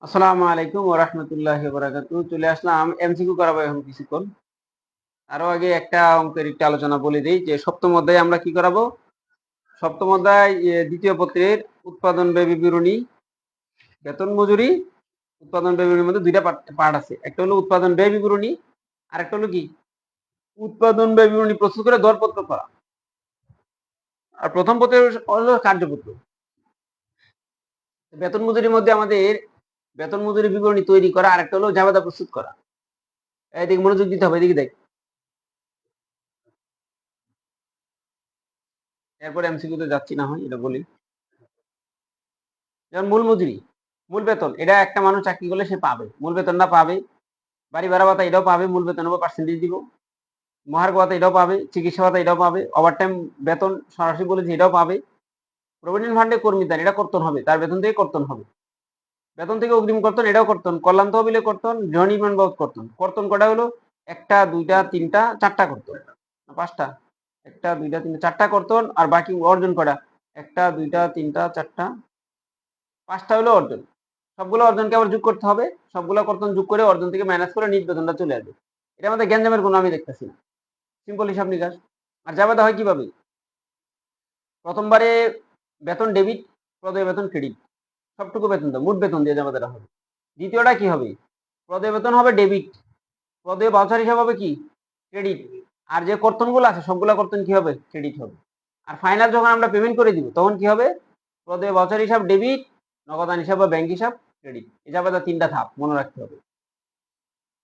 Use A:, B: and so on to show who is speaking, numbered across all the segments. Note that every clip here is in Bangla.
A: আসসালামু আলাইকুম ওয়া রাহমাতুল্লাহি ওয়া বারাকাতুহু। চলে আসলাম এমসিকিউ করাবো এখন কিছুক্ষণ। আরো আগে একটা অঙ্কের একটু আলোচনা বলে দেই যে সপ্তম অধ্যায়ে আমরা কি করাবো? সপ্তম অধ্যায় দ্বিতীয় পত্রের উৎপাদন ব্যয় বিবরণী, বেতন মজুরি, উৎপাদন ব্যয় বিবরণীর মধ্যে দুইটা পার্ট আছে। একটা হলো উৎপাদন ব্যয় বিবরণী, আর একটা হলো কি উৎপাদন ব্যয় বিবরণী প্রস্তুত করে দরপত্র করা। আর প্রথম পত্রের হলো কার্যপত্র। বেতন মজুরির মধ্যে আমাদের বেতন মজুরি বিবরণী তৈরি করা, আর একটা হলো জাবেদা প্রস্তুত করা। এদিকে মনোযোগ দিতে হবে, এদিকে দেখ। এরপরে এমসিকিউ তে যাচ্ছি না হয়, এটা বলি। যেমন মূল মজুরি, মূল বেতন, এটা একটা মানুষ চাকরি করলে সে পাবে, মূল বেতনটা পাবে। বাড়ি ভাড়া ভাতা এটাও পাবে, মূল বেতনের উপর পার্সেন্টেজ দিব। মহার্ঘ ভাতা এটাও পাবে, চিকিৎসা ভাতা এটাও পাবে, ওভারটাইম বেতন সরাসরি বলেছি এটাও পাবে। প্রভিডেন্ট ফান্ডে কর্মীদান এটা কর্তন হবে, তার বেতন থেকে কর্তন হবে। বেতন থেকে অগ্রিম কর্তন এটাও কর্তন, কল্যাণ তহবিলে কর্তন, গৃহ নির্মাণ বাবদ কর্তন। কর্তন কটা হলো? একটা, দুইটা, তিনটা, চারটা কর্তন, পাঁচটা। একটা, দুইটা, তিনটা, চারটা কর্তন। আর বাকি অর্জন কটা? একটা, দুইটা, তিনটা, চারটা, পাঁচটা হলো অর্জন। সবগুলো অর্জনকে আবার যোগ করতে হবে, সবগুলো কর্তন যোগ করে অর্জন থেকে মাইনাস করে নিট বেতনটা চলে আসবে। এটা আমাদের গ্যাঞ্জামের কোনো আমি দেখতেছি না, সিম্পল হিসাব নিকাশ। আর জাবেদা হয় কিভাবে? প্রথমবারে বেতন ডেবিট, প্রদেয় বেতন ক্রেডিট, সবটুকু বেতন দাও, মোট বেতন দিয়ে জাবেদাটা হবে। দ্বিতীয়টা কি হবে? প্রদেয় বেতন হবে ডেবিট, প্রদেয় বাউচার হিসাব হবে কি ক্রেডিট। আর যে কর্তনগুলো আছে সবগুলো কর্তন কি হবে? ক্রেডিট হবে। আর ফাইনাল যখন আমরা পেমেন্ট করে দিব তখন কি হবে? প্রদেয় বাউচার হিসাব ডেবিট, নগদান হিসাব বা ব্যাংক হিসাব ক্রেডিট। এই জাবেদা তিনটা ধাপ মনে রাখতে হবে।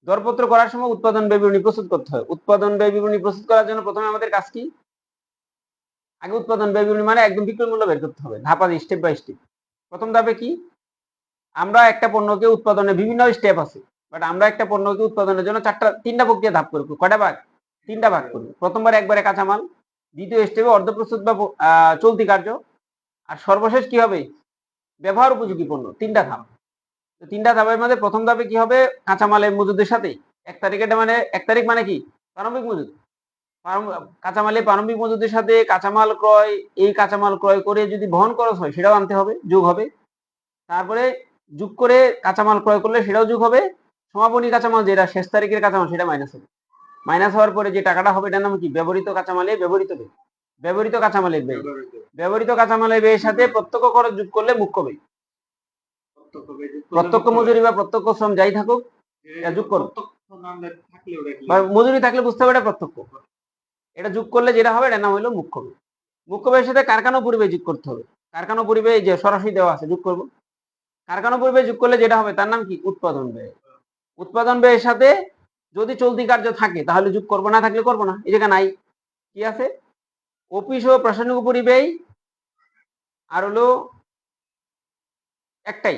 A: দরপত্র করার সময় উৎপাদন ব্যয় বিবরণী প্রস্তুত করতে হয়। উৎপাদন ব্যয় বিবরণী প্রস্তুত করার জন্য প্রথমে আমাদের কাজ কি? আগে উৎপাদন ব্যয় বিবরণী মানে একদম বিক্রয় মূল্য বের করতে হবে, ধাপে স্টেপ বাই স্টেপ। প্রথম ধাপে কি? আমরা একটা পণ্যকে উৎপাদনের বিভিন্ন স্টেপ আছে, বাট আমরা একটা পণ্যকে উৎপাদনের জন্য তিনটা প্রক্রিয়া ধাপ করবো। কয়টা ভাগ? তিনটা ভাগ করবো। প্রথমবার একবারে কাঁচামাল, দ্বিতীয় স্টেপে অর্ধপ্রস্তুত বা চলতি কার্য, আর সর্বশেষ কি হবে? ব্যবহার উপযোগী পণ্য। তিনটা ধাপ। তো তিনটা ধাপের মধ্যে প্রথম ধাপে কি হবে? কাঁচামালের মজুদের সাথে 1 তারিখ, এটা মানে 1 তারিখ মানে কি? প্রারম্ভিক মজুদ। কাঁচামালের প্রারম্ভিক মজুদের সাথে কাঁচামাল ক্রয়, এই কাঁচামাল ক্রয় করে যদি বহন খরচ হয় সেটাও আনতে হবে, যোগ হবে। তারপরে যোগ করে কাঁচামাল ক্রয় করলে সেটাও যোগ হবে। সমাপনী কাঁচামাল যেটা শেষ তারিখের কাঁচামাল সেটা মাইনাস হবে। মাইনাস হওয়ার পরে যে টাকাটা হবে এটার নাম কি? ব্যবহৃত কাঁচামালে ব্যবহৃত ব্যয়। ব্যবহৃত কাঁচামালের ব্যয়। ব্যবহৃত কাঁচামালের ব্যয়ের সাথে প্রত্যক্ষ খরচ যোগ করলে মুখ্য ব্যয়। প্রত্যক্ষ মজুরি বা প্রত্যক্ষ শ্রম যাই থাকুক যোগ করো। মজুরি থাকলে বুঝতে হবে এটা প্রত্যক্ষ। এটা যোগ করলে যেটা হবে এটা নাম হলো মুখ্য ব্যয়। মুখ্য ব্যয়ের সাথে কারখানা পরিব্যয় যোগ করতে হবে। কারখানা পরিব্যয় যে সরাসরি দেওয়া আছে যোগ করব। কারখানা পরিব্যয় যোগ করলে যেটা হবে তার নাম কি? উৎপাদন ব্যয়। উৎপাদন ব্যয়ের সাথে যদি চলতি কার্য থাকে তাহলে যোগ করবো, না থাকলে করবো না। এই জায়গা নাই, কি আছে? অফিস ও প্রশাসনিক পরিব্যয়, আর হলো একটাই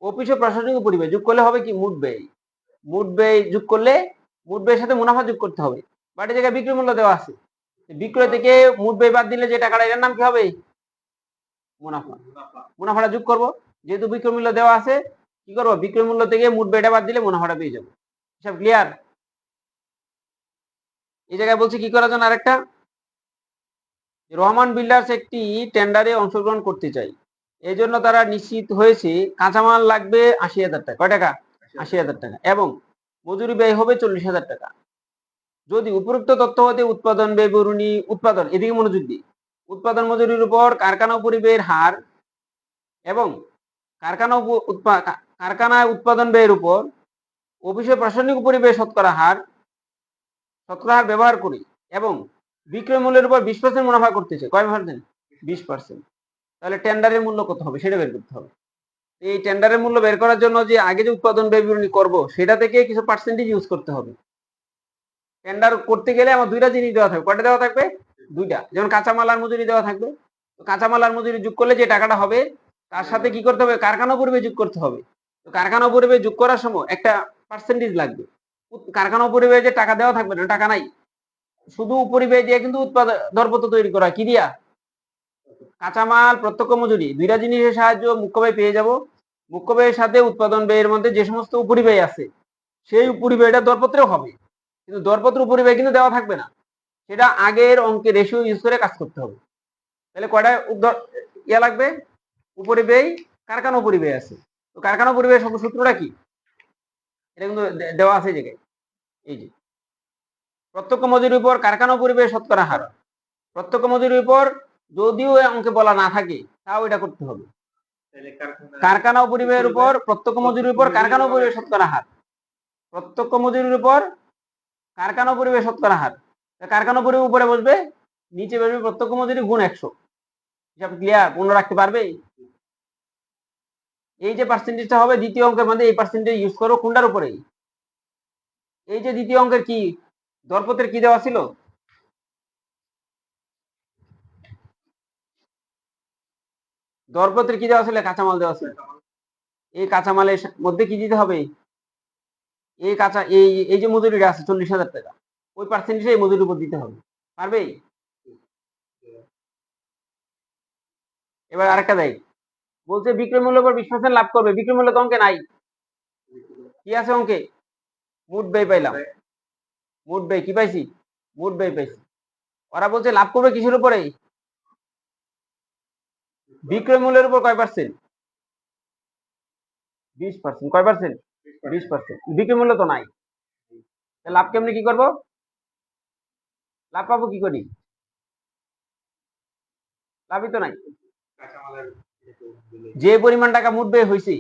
A: অফিস ও প্রশাসনিক পরিব্যয় যোগ করলে হবে কি? মোট ব্যয়। মোট ব্যয় যোগ করলে মোট ব্যয়ের সাথে মুনাফা যোগ করতে হবে। বাট এই জায়গায় বিক্রয় মূল্য দেওয়া আছে, বিক্রয় থেকে মোট ব্যয় বাদ দিলে যে টাকাটা এটার নাম কি হবে? মুনাফা। মুনাফাটা যোগ করব, যেহেতু বিক্রয় মূল্য দেওয়া আছে কি করবো? বিক্রয় মূল্য থেকে মোট ব্যয়টা বাদ দিলে মুনাফাটা পেয়ে যাবো। সব ক্লিয়ার? এই জায়গায় বলছি কি করার জন্য আরেকটা, রহমান বিল্ডার্স একটি টেন্ডারে অংশগ্রহণ করতে চাই। এই জন্য তারা নিশ্চিত হয়েছে কাঁচামাল লাগবে 80,000 টাকা। কয় টাকা? 80,000 টাকা। এবং মজুরি ব্যয় হবে 40,000 টাকা। যদি উপরোক্ত তথ্য হতে উৎপাদন ব্যয় বিবরণী উৎপাদন, এদিকে মনোযোগ দিই, উৎপাদন মজুরির উপর কারখানা পরিব্যয়ের হার এবং কারখানায় উৎপাদন ব্যয়ের উপর অফিসে প্রশাসনিক পরিব্যয় শতকরা হার ব্যবহার করি এবং বিক্রয় মূল্যের উপর 20% মুনাফা করতেছে। কয় পার্সেন্ট? 20%। তাহলে টেন্ডারের মূল্য কত হবে সেটা বের করতে হবে। এই টেন্ডারের মূল্য বের করার জন্য যে আগে যে উৎপাদন ব্যয় বিবরণী করবো সেটা থেকে কিছু পার্সেন্টেজ ইউজ করতে হবে। টেন্ডার করতে গেলে আমার দুইটা জিনিস দেওয়া থাকবে। কয়টা দেওয়া থাকবে? দুইটা। যেমন কাঁচামাল আর মজুরি দেওয়া থাকবে। তো কাঁচামাল আর মজুরি যোগ করলে যে টাকাটা হবে তার সাথে কি করতে হবে? কারখানা পরিব্যয় যোগ করতে হবে। তো কারখানা পরিব্যয় যোগ করার সময় একটা পার্সেন্টেজ লাগবে। কারখানা পরিব্যয় যে টাকা দেওয়া থাকবে না, টাকা নাই, শুধু পরিব্যয় দিয়ে কিন্তু উৎপাদন দরপত্র তৈরি করা। কি দিয়া? কাঁচামাল, প্রত্যক্ষ মজুরি, দুইটা জিনিসের সাহায্য মুখ্য ব্যয় পেয়ে যাব। মুখ্য ব্যয়ের সাথে উৎপাদন ব্যয়ের মধ্যে যে সমস্ত উপরিব্যয় আছে সেই উপরিব্যয়টা দরপত্রেও হবে, কিন্তু দরপত্র উপরিব্যয় কিন্তু দেওয়া থাকবে না। সেটা আগের অঙ্কে রেশিও ইউজ করে কাজ করতে হবে। তাহলে কয়টা ইয়া লাগবে? উপরিব্যয়, কারখানা উপরিব্যয় আছে। তো তো কারখানা পরিবেশ সূত্রটা কি, এটা কিন্তু দেওয়া আছে এই জায়গায়। এই যে প্রত্যক্ষ মজুরির উপর কারখানা পরিবেশ শতকরা হার। প্রত্যক্ষ মজুরির উপর যদিও অঙ্কে বলা না থাকে তাও এটা করতে হবে। কারখানা পরিবেশের উপর প্রত্যক্ষ মজুরির উপর কারখানা পরিবেশ শতকরা হার। প্রত্যক্ষ মজুরির উপর কারখানা পরিবেশ শতকরা হার। কারখানা পরিবেশ উপরে বসবে, নিচে বসবে প্রত্যক্ষ মজুরি গুণ 100। হিসাব ক্লিয়ার? মনে রাখতে পারবে? এই যে পার্সেন্টেজটা হবে দ্বিতীয় অঙ্কের মধ্যে, এই পার্সেন্টেজ ইউজ করো কোনটার উপরে? এই যে দ্বিতীয় অঙ্কের কি দরপত্রের কি দেওয়া ছিল? দরপত্রের কি দেওয়া ছিল? কাঁচামাল দেওয়া ছিল। এই কাঁচামালের মধ্যে কি দিতে হবে? এই কাঁচা এই যে মজুরিটা আছে 40,000 টাকা, ওই পার্সেন্টেজে এই মজুরির উপর দিতে হবে। পারবে? এবার আরেকটা দেয়, বলছে বিক্রয় মূল্যের উপর 20% লাভ করবে। বিক্রয় মূল্য তো অঙ্কে নাই। কি আছে অঙ্কে? মোট ব্যয় পাইলাম। মোট ব্যয় কি পাইছি? মোট ব্যয় পাইছি। ওরা বলছে লাভ করবে কিসের উপরে? বিক্রয় মূল্যের উপর কয় পার্সেন্ট? 20%। কয় পার্সেন্ট? 20%। বিক্রয় মূল্য তো নাই, লাভ কেমনি কি করব? লাভ পাবো কি করি? লাভই তো নাই। যে পরিমাণ টাকা মোট ব্যয় হয়েছে,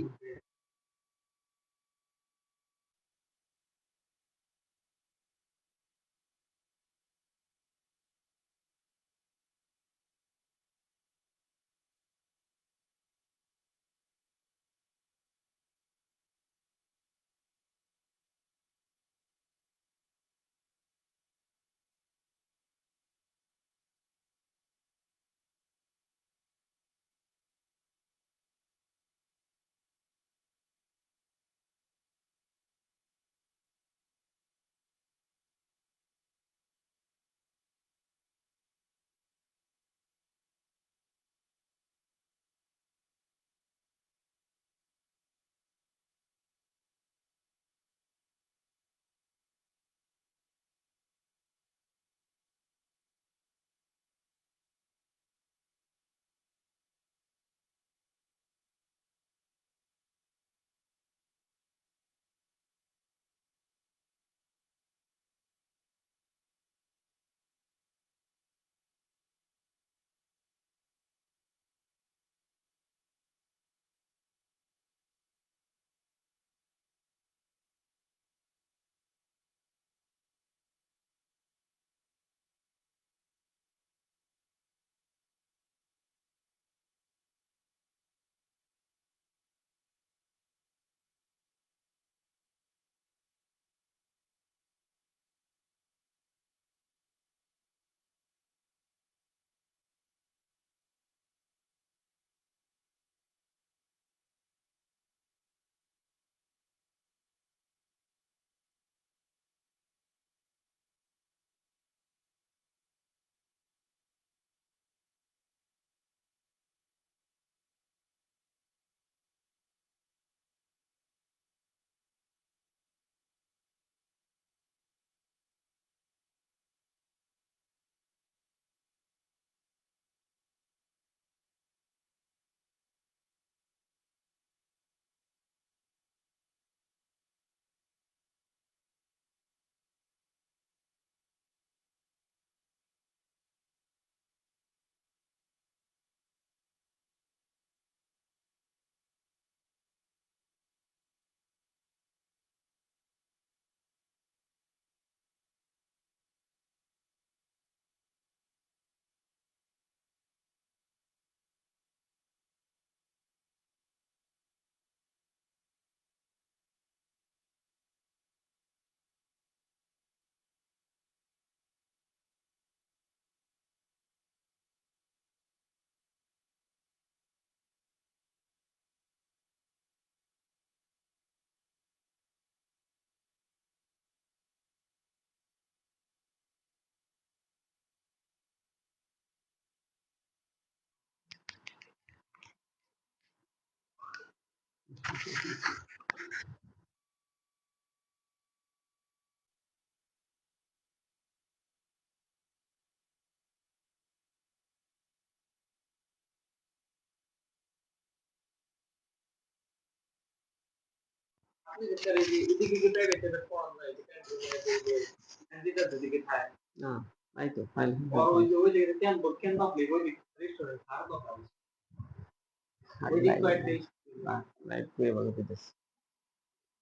A: না নাই তো ফাইল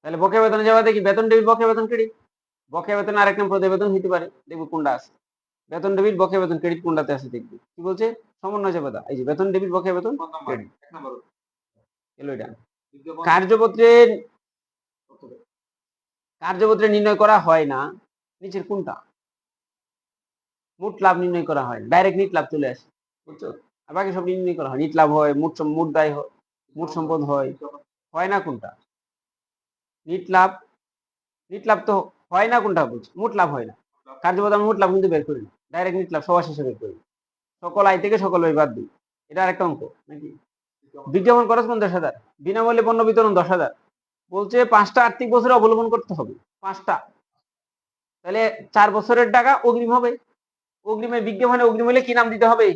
A: তাহলে বকেয়া বেতনে যাওয়া দেখি বেতন ডেবিট বকেয়া বেতন ক্রেডিট। বকেয়া বেতন আরেক নাম প্রদেয় বেতন হইতে পারে, দেখবো কোনটা আছে। বেতন ডেবিট বকেয়া বেতন ক্রেডিট কোনটাতে আছে দেখবি। কি বলছে? সমন্বয় যাবে এই যে বেতন ডেবিট বকেয়া বেতন ক্রেডিট এলো এটা। কার্যপত্রের কার্যপত্রে নির্ণয় করা হয় না নিচের কোনটা? মোট লাভ নির্ণয় করা হয়, ডাইরেক্ট নিট লাভ চলে আসে, বুঝছো? আর বাকি সব নির্ণয় করা হয়, নিট লাভ হয়, মোট দায় হয়, মোট সম্পদ হয়, হয় না কোনটা? নিট লাভ তো হয় না কোনটা বলছি, মোট লাভ হয় না। কার্যপত্র আমি মোট লাভ কিন্তু বের করি না, ডাইরেক্ট নিট লাভ সবার শেষে বের করি, সকল আয় থেকে সকল ব্যয় বাদ দিই। এটা আরেকটা অঙ্ক নাকি? বিজ্ঞাপন খরচ 50,000, বিনামূল্যে পণ্য বিতরণ 10,000। বলছে 5টা আর্থিক বছরে অবলম্বন করতে হবে, 5টা। তাহলে 4 বছরের টাকা অগ্রিম হবে। অগ্রিমে বিজ্ঞাপনে অগ্রিম হলে কি নাম দিতে হবে?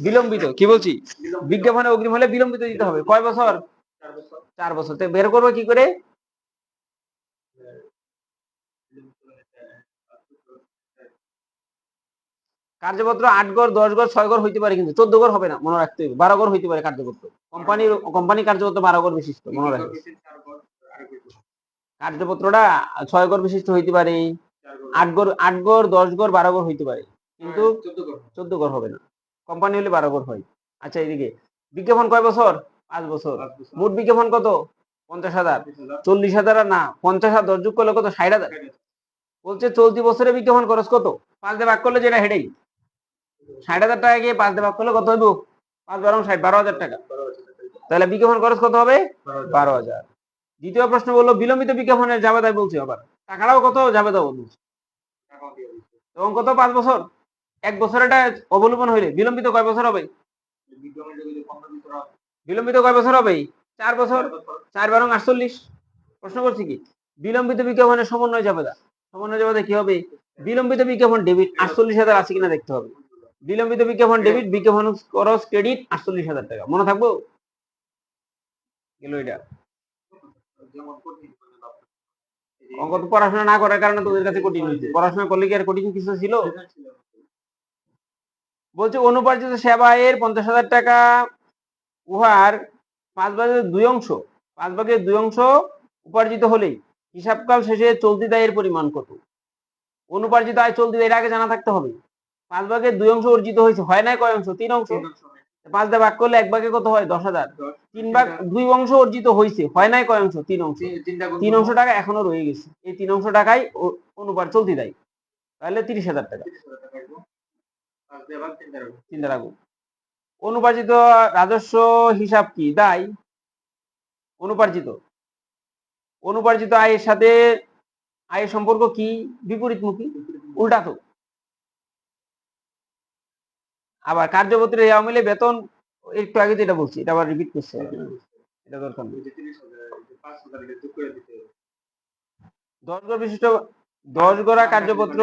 A: বিলম্বিত। কি বলছি? বিজ্ঞাপনে অগ্রিম হলে বিলম্বিত দিতে হবে। কয় বছর? 4 বছর। তো বের করবো কি করে? কার্যপত্র 8 গড় 10 গড় 6 গড় হইতে পারে, কিন্তু 14 গড় হবে না, মনে রাখতে হবে। 12 গড় হইতে পারে কার্যপত্র। কোম্পানি কার্যপত্র 12 গড় বিশিষ্ট, মনে রাখবে। কার্যপত্রটা 6 গড় বিশিষ্ট হইতে পারে, 8 গড় 10 গড় 12 গড় হইতে পারে, কিন্তু 14 গড় হবে না। কোম্পানি হলে 12 গড় হয়। আচ্ছা, এদিকে বিজ্ঞাপন কয় বছর? 5 বছর। মোট বিজ্ঞাপন কত? 50,000। 40,000 আর না 50,000 10 যোগ করলে কত? 60,000। বলছে চলতি বছরে বিজ্ঞাপন খরচ কত? 5 দিয়ে ভাগ করলে যেটা হেডেই 60,000 টাকা গিয়ে 5 দিয়ে ভাগ করলে কত হইব? 5 12 60, 12,000 টাকা। তাহলে বিজ্ঞাপন খরচ কত হবে? 12,000। দ্বিতীয় প্রশ্ন বললো বিলম্বিত বিজ্ঞাপনের জাবেদায় বলছে, আবার টাকাটাও কত জাবেদা বলছে, এবং কত? 5 বছর। 1 বছর এটা অবলম্বন হইলে বিলম্বিত কয় বছর হবে? বিলম্বিত কয় বছর হবে? 4 বছর। 4 12 48। প্রশ্ন করছি কি বিলম্বিত বিজ্ঞাপনের সমন্বয় জাবেদা। সমন্বয় জাবেদা কি হবে? বিলম্বিত বিজ্ঞাপন ডেবিট 48,000 আছে কিনা দেখতে হবে। বিলম্বিত বিজ্ঞাপন ডেবিট, বিজ্ঞাপন খরচ ক্রেডিট 48,000 টাকা। মনে থাকবো? গেল এটা। অঙ্ক তো পড়াশোনা না করার কারণে তোদের কাছে কঠিন হয়েছে, পড়াশোনা করলে কি আর কঠিন কিছু ছিল? বলছে অনুপার্জিত সেবা এর 50,000 টাকা উহার 5/2 অংশ, 5/2 অংশ উপার্জিত হলেই হিসাবকাল শেষে চলতি দায়ের পরিমাণ কত? অনুপার্জিত আয় চলতি দায়ের আগে জানা থাকতে হবে। 5/2 অংশ অর্জিত হয়েছে, হয় নাই কয় অংশ? 3 অংশ। 5 দিয়ে ভাগ করলে 1/2 কত হয়? 10,000। 3/2 অংশ অর্জিত হয়েছে, হয় নাই কয় অংশ? 3 অংশ। 3 অংশ টাকা এখনো রয়ে গেছে, এই 3 অংশ টাকাই অনুপাত চলতি দায়, তাহলে 30,000 টাকা। চিন্তা রাখবো। অনুপার্জিত রাজস্ব হিসাব কি? দায়। অনুপার্জিত আয়ের সাথে আয়ের সম্পর্ক কি? বিপরীতমুখী, উল্টা তো। আবার কার্যপত্রে দেওয়া মিলে বেতন, একটু আগে যেটা বলছি এটা আবার রিপিট করছে, এটা দরকার নেই। 10 গড় বিশিষ্ট 10 গড়া কার্যপত্র,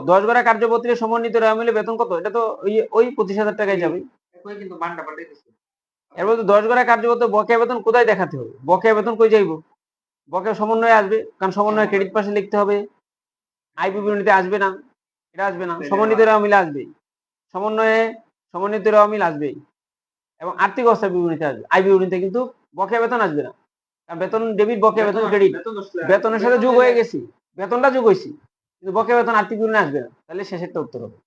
A: 10 গড়া কার্যপত্রে সমন্বিত দেওয়া মিলে বেতন কত? এটা তো ওই 25,000 টাকায় যাবে। এরপর তো 10 গড়া কার্যপত্র বকেয়া বেতন কোথায় দেখাতে হবে? বকেয়া বেতন কই যাইব? বকেয়া সমন্বয়ে আসবে, কারণ সমন্বয় ক্রেডিট পাশে লিখতে হবে, আয় বিবরণীতে আসবে না, এটা আসবে না। সমন্বিত দেওয়া মিলে আসবে, সমন্বিত দেওয়া মিল আসবে, এবং আর্থিক অবস্থা বিবরণীতে আসবে, আয় বিবরণীতে কিন্তু বকেয়া বেতন আসবে না, কারণ বেতন ডেবিট বকেয়া বেতন ক্রেডিট, বেতনের সাথে যোগ হয়ে গেছি, বেতনটা যোগ হয়েছি, কিন্তু বকেয়া বেতন আর্থিক বিবরণী আসবে না। তাহলে শেষেরটা উত্তর হবে।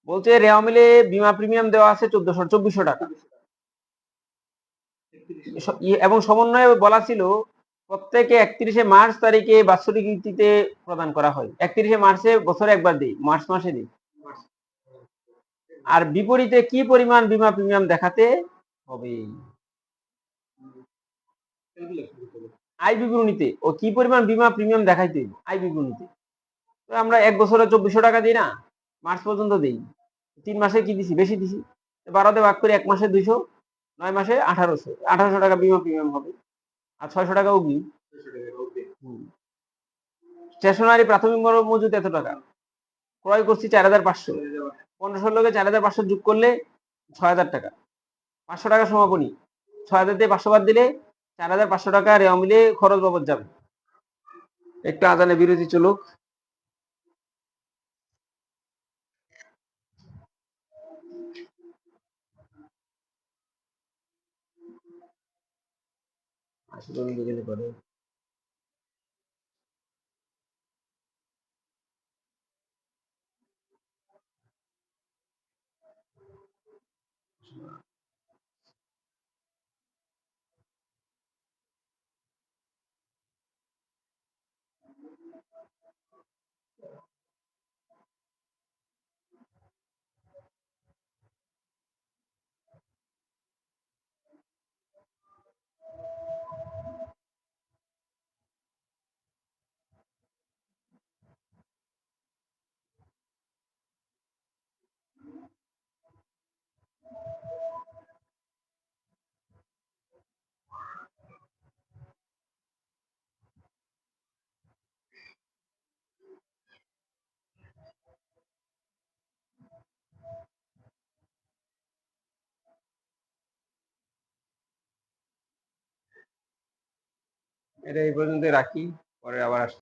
A: বলছে রেওয়া মিলে বীমা প্রিমিয়াম দেওয়া আছে 2400 টাকা, এবং সমন্বয়ে বলা ছিল প্রত্যেকে 31শে মার্চ তারিখে বাৎসরিক ভিত্তিতে প্রদান করা হয়। 31শে মার্চে বছরে একবার দিই, মার্চ মাসে দিই। আর বিপরীতে কি পরিমাণ বীমা প্রিমিয়াম দেখাতে হবে? আয় বিবরণীতে ও কি পরিমাণ বীমা প্রিমিয়াম দেখাইতে হবে আয় বিবরণীতে। তো আমরা 1 বছরে 2400 টাকা দিই না, মার্চ পর্যন্ত দিই, 3 মাসে কি দিছি? বেশি দিছি। 12 দিয়ে ভাগ করে 1 মাসে 200, 9 মাসে 1800 টাকা বীমা প্রিমিয়াম হবে, আর 600 টাকা অগ্রিম। স্টেশনারি প্রাথমিক মজুদ এত টাকা, ক্রয় করছি 4,500, 1500 লোকে 4,500 যোগ করলে ৬,০০০ টাকা। ৫০০ টাকা সমাপনী। ৬,০০০ দিয়ে ৫০০ বাদ দিলে ৪,৫০০ টাকা রেওয়া মিলে খরচ বাবদ যাবে। একটু আজানে বিরতি চলুক। আসলে দুজনে করে। এটা এই পর্যন্ত রাখি, পরে আবার